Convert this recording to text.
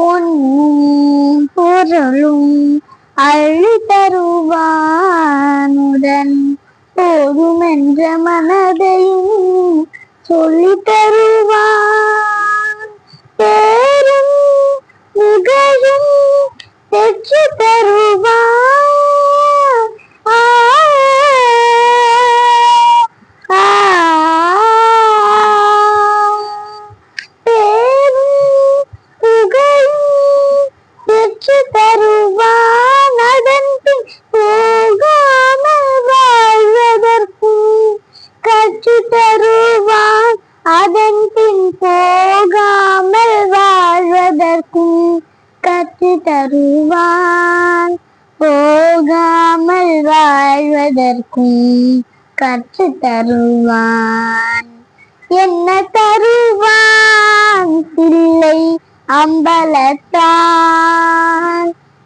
பொன்னும் பொருளும் அள்ளி தருவானுடன் போதுமென்ற மனதையும் சொல்லி தருவான். பேரும் புகழும் பெற்று தருவான். பேரும் புகழும் பெற்று தருவான். அதன் பின் போகாமல் வாழ்வதற்கும் கற்று தருவான். அதன் பின் போகாமல் வாழ்வதற்கும் கற்று தருவான். போகாமல் வாழ்வதற்கும் கற்று தருவான். என்ன தருவான்? பிள்ளை அம்பலத்தான்